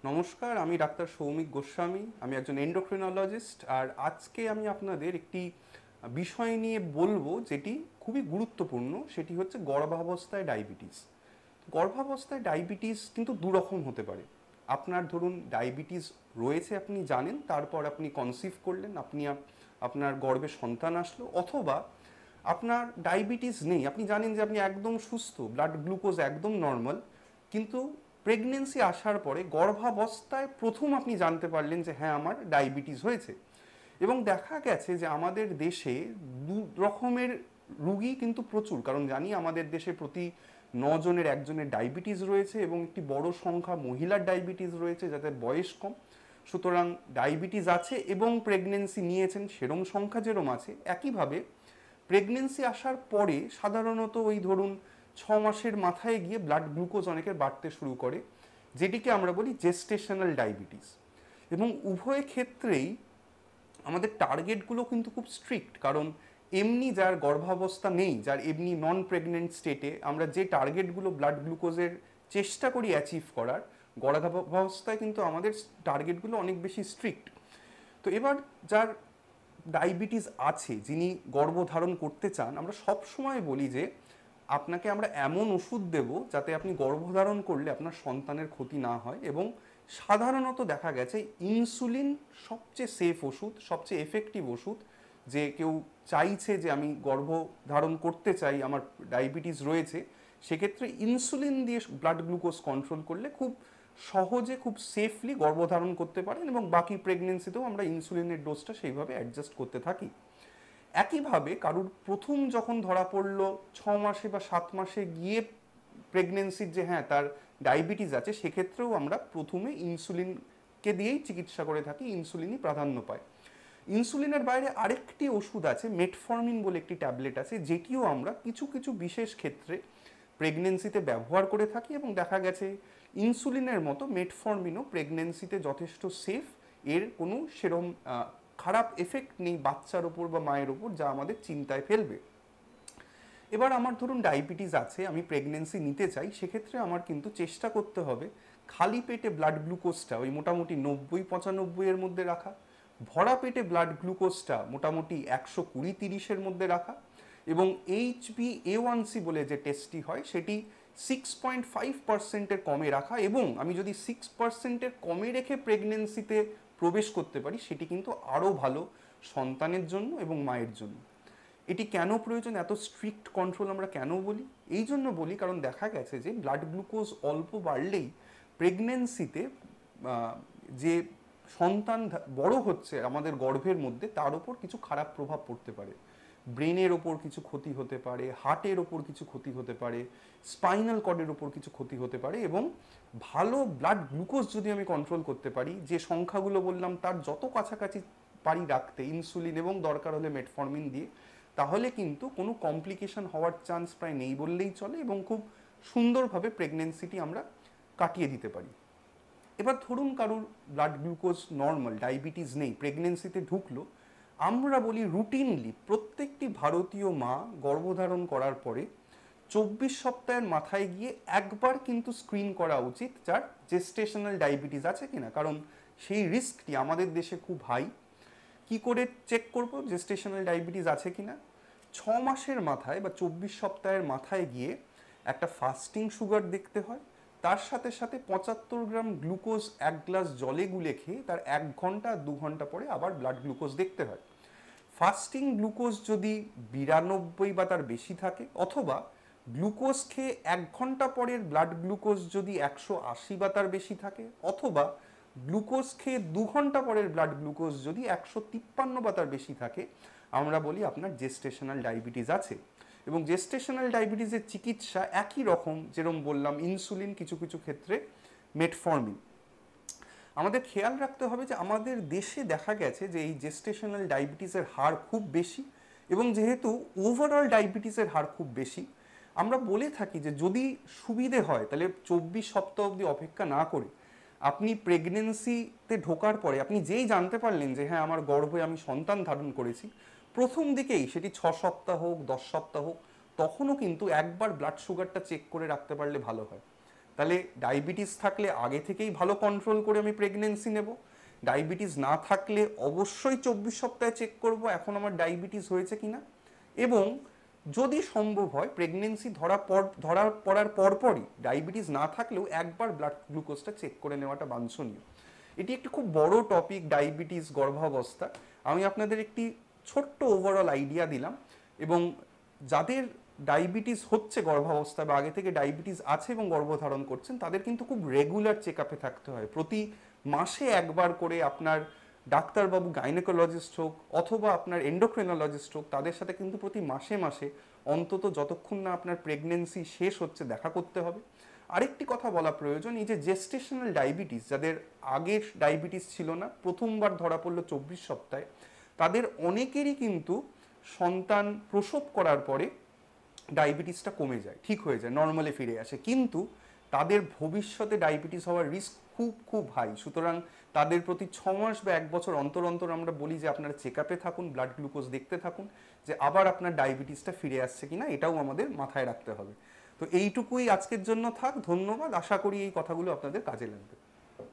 নমস্কার, আমি ডাক্তার সৌমিক গোস্বামী। আমি একজন এন্ডোক্রিনোলজিস্ট। আর আজকে আমি আপনাদের একটি বিষয় নিয়ে বলবো যেটি খুবই গুরুত্বপূর্ণ। সেটি হচ্ছে গর্ভাবস্থায় ডায়াবেটিস। গর্ভাবস্থায় ডায়াবেটিস কিন্তু দুরকম হতে পারে। আপনার ধরুন ডায়াবেটিস রয়েছে, আপনি জানেন, তারপর আপনি কনসিভ করলেন, আপনার গর্ভে সন্তান আসলো, অথবা আপনার ডায়াবেটিস নেই, আপনি জানেন যে আপনি একদম সুস্থ, ব্লাড গ্লুকোজ একদম নর্মাল, কিন্তু প্রেগনেন্সি আসার পরে গর্ভাবস্থায় প্রথম আপনি জানতে পারলেন যে হ্যাঁ, আমার ডায়াবেটিস হয়েছে। এবং দেখা গেছে যে আমাদের দেশে দু রকমের রুগী কিন্তু প্রচুর, কারণ জানি আমাদের দেশে প্রতি 9 জনের একজনের ডায়াবেটিস রয়েছে এবং একটি বড় সংখ্যা মহিলার ডায়াবেটিস রয়েছে যাদের বয়স কম। সুতরাং ডায়াবেটিস আছে এবং প্রেগনেন্সি নিয়েছেন সেরম সংখ্যা যেরম আছে, একইভাবে প্রেগনেন্সি আসার পরে সাধারণত ওই ধরুন 6 মাসের মাথায় গিয়ে ব্লাড গ্লুকোজ অনেকের বাড়তে শুরু করে, যেটিকে আমরা বলি জেস্টেশনাল ডায়াবেটিস। এবং উভয় ক্ষেত্রেই আমাদের টার্গেটগুলো কিন্তু খুব স্ট্রিক্ট, কারণ এমনি যার গর্ভাবস্থা নেই, যার এমনি নন প্রেগনেন্ট স্টেটে আমরা যে টার্গেটগুলো ব্লাড গ্লুকোজের চেষ্টা করি অ্যাচিভ করার, গর্ভাবস্থায় কিন্তু আমাদের টার্গেটগুলো অনেক বেশি স্ট্রিক্ট। তো এবার যার ডায়াবেটিস আছে, যিনি গর্ভধারণ করতে চান, আমরা সব সময় বলি যে আপনাকে আমরা এমন ওষুধ দেব যাতে আপনি গর্ভধারণ করলে আপনার সন্তানের ক্ষতি না হয়। এবং সাধারণত দেখা গেছে ইনসুলিন সবচেয়ে সেফ ওষুধ, সবচেয়ে এফেক্টিভ ওষুধ। যে কেউ চাইছে যে আমি গর্ভধারণ করতে চাই, আমার ডায়াবেটিস রয়েছে, সেক্ষেত্রে ইনসুলিন দিয়ে ব্লাড গ্লুকোজ কন্ট্রোল করলে খুব সহজে, খুব সেফলি গর্ভধারণ করতে পারেন। এবং বাকি প্রেগনেন্সিতেও আমরা ইনসুলিনের ডোজটা সেইভাবে অ্যাডজাস্ট করতে থাকি। একইভাবে কারুর প্রথম যখন ধরা পড়লো 6 মাসে বা 7 মাসে গিয়ে প্রেগনেন্সির যে হ্যাঁ তার ডায়াবেটিস আছে, সেক্ষেত্রেও আমরা প্রথমে ইনসুলিনকে দিয়েই চিকিৎসা করে থাকি, ইনসুলিনই প্রাধান্য পায়। ইনসুলিনের বাইরে আরেকটি ওষুধ আছে, মেটফর্মিন বলে একটি ট্যাবলেট আছে, যেটিও আমরা কিছু কিছু বিশেষ ক্ষেত্রে প্রেগনেন্সিতে ব্যবহার করে থাকি। এবং দেখা গেছে ইনসুলিনের মতো মেটফর্মিনও প্রেগনেন্সিতে যথেষ্ট সেফ, এর কোনো সেরম খারাপ এফেক্ট নেই বাচ্চার ওপর বা মায়ের ওপর যা আমাদের চিন্তায় ফেলবে। এবার আমার ধরুন ডায়াবেটিস আছে, আমি প্রেগনেন্সি নিতে চাই, সেক্ষেত্রে আমার কিন্তু চেষ্টা করতে হবে খালি পেটে ব্লাড গ্লুকোজটা ওই মোটামুটি 90-95-এর মধ্যে রাখা, ভরা পেটে ব্লাড গ্লুকোজটা মোটামুটি 120-30-এর মধ্যে রাখা, এবং HbA1c বলে যে টেস্টটি হয় সেটি 6.5%-এর কমে রাখা। এবং আমি যদি 6%-এর কমে রেখে প্রেগনেন্সিতে প্রবেশ করতে পারি, সেটি কিন্তু আরও ভালো সন্তানের জন্য এবং মায়ের জন্য। এটি কেন প্রয়োজন, এত স্ট্রিক্ট কন্ট্রোল আমরা কেন বলি? এই জন্য বলি কারণ দেখা গেছে যে ব্লাড গ্লুকোজ অল্প বাড়লেই প্রেগনেন্সিতে যে সন্তান বড় হচ্ছে আমাদের গর্ভের মধ্যে, তার ওপর কিছু খারাপ প্রভাব পড়তে পারে। ব্রেনের ওপর কিছু ক্ষতি হতে পারে, হার্টের ওপর কিছু ক্ষতি হতে পারে, স্পাইনাল কর্ডের ওপর কিছু ক্ষতি হতে পারে। এবং ভালো ব্লাড গ্লুকোজ যদি আমি কন্ট্রোল করতে পারি, যে সংখ্যাগুলো বললাম তার যত কাছাকাছি পারি রাখতে ইনসুলিন এবং দরকার হলে মেটফর্মিন দিয়ে, তাহলে কিন্তু কোনো কমপ্লিকেশন হওয়ার চান্স প্রায় নেই বললেই চলে এবং খুব সুন্দরভাবে প্রেগনেন্সিটি আমরা কাটিয়ে দিতে পারি। এবার ধরুন কারুর ব্লাড গ্লুকোজ নর্মাল, ডায়াবেটিস নেই, প্রেগনেন্সিতে ঢুকলো, আমরা বলি রুটিনলি প্রত্যেকটি ভারতীয় মা গর্ভধারণ করার পরে 24 সপ্তাহের মাথায় গিয়ে একবার কিন্তু স্ক্রিন করা উচিত যার জেস্টেশনাল ডায়াবেটিস আছে কিনা, কারণ সেই রিস্কটি আমাদের দেশে খুব হাই। কি করে চেক করব জেস্টেশনাল ডায়াবেটিস আছে কিনা? 6 মাসের মাথায় বা 24 সপ্তাহের মাথায় গিয়ে একটা ফাস্টিং সুগার দেখতে হয়, তার সাথে সাথে 75 গ্রাম গ্লুকোজ 1 গ্লাস জলে গুলে খেয়ে তার 1 ঘন্টা 2 ঘন্টা পরে আবার ব্লাড গ্লুকোজ দেখতে হয়। ফাস্টিং গ্লুকোজ যদি 92 বা তার বেশি থাকে, অথবা গ্লুকোজ খেয়ে 1 ঘন্টা পরের ব্লাড গ্লুকোজ যদি 180 বা তার বেশি থাকে, অথবা গ্লুকোজ খেয়ে 2 ঘন্টা পরের ব্লাড গ্লুকোজ যদি 153 বা তার বেশি থাকে, আমরা বলি আপনার জেস্টেশনাল ডায়াবেটিস আছে। এবং জেস্টেশনাল ডায়াবেটিসের চিকিৎসা একই রকম, যেরকম বললাম ইনসুলিন, কিছু কিছু ক্ষেত্রে মেটফর্মিন। আমাদের খেয়াল রাখতে হবে যে আমাদের দেশে দেখা গেছে যে এই জেস্টেশনাল ডায়াবেটিসের হার খুব বেশি, এবং যেহেতু ওভারঅল ডায়াবেটিসের হার খুব বেশি, আমরা বলে থাকি যে যদি সুবিধে হয় তাহলে 24 সপ্তাহ অবধি অপেক্ষা না করে আপনি প্রেগনেন্সিতে ঢোকার পরে আপনি যেই জানতে পারলেন যে হ্যাঁ আমার গর্ভে আমি সন্তান ধারণ করেছি, প্রথম দিকেই সেটি 6 সপ্তাহ হোক 10 সপ্তাহ হোক, তখনও কিন্তু একবার ব্লাড সুগারটা চেক করে রাখতে পারলে ভালো হয়। তাহলে ডায়াবেটিস থাকলে আগে থেকেই ভালো কন্ট্রোল করে আমি প্রেগনেন্সি নেব। ডায়াবেটিস না থাকলে অবশ্যই 24 সপ্তাহে চেক করব এখন আমার ডায়াবেটিস হয়েছে কিনা। এবং যদি সম্ভব হয় প্রেগনেন্সি ধরা পড়ার পরপরই ডায়াবেটিস না থাকলেও একবার ব্লাড গ্লুকোজটা চেক করে নেওয়াটা বাঞ্ছনীয়। এটি একটি খুব বড় টপিক, ডায়াবেটিস, গর্ভাবস্থা। আমি আপনাদের একটি ছোট্ট ওভারঅল আইডিয়া দিলাম। এবং যাদের ডায়াবেটিস হচ্ছে গর্ভাবস্থা বা আগে থেকে ডায়াবেটিস আছে এবং গর্ভধারণ করছেন, তাদের কিন্তু খুব রেগুলার চেক আপে থাকতে হয়। প্রতি মাসে একবার করে আপনার ডাক্তারবাবু, গাইনোকোলজিস্ট হোক অথবা আপনার এন্ডোক্রিনোলজিস্ট হোক, তাদের সাথে কিন্তু প্রতি মাসে মাসে অন্তত যতক্ষণ না আপনার প্রেগনেন্সি শেষ হচ্ছে দেখা করতে হবে। আরেকটি কথা বলা প্রয়োজন, এই যে জেস্টেশনাল ডায়াবেটিস, যাদের আগের ডায়াবেটিস ছিল না, প্রথমবার ধরা পড়লো 24 সপ্তাহে, তাদের অনেকেরই কিন্তু সন্তান প্রসব করার পরে ডায়াবেটিসটা কমে যায়, ঠিক হয়ে যায়, নর্মালে ফিরে আসে, কিন্তু তাদের ভবিষ্যতে ডায়াবেটিস হওয়ার রিস্ক খুব খুব হাই। সুতরাং তাদের প্রতি 6 মাস বা 1 বছর অন্তর অন্তর আমরা বলি যে আপনারা চেক আপে থাকুন, ব্লাড গ্লুকোজ দেখতে থাকুন যে আবার আপনার ডায়াবেটিসটা ফিরে আসছে কিনা, এটাও আমাদের মাথায় রাখতে হবে। তো এইটুকুই আজকের জন্য থাক। ধন্যবাদ। আশা করি এই কথাগুলো আপনাদের কাজে লাগবে।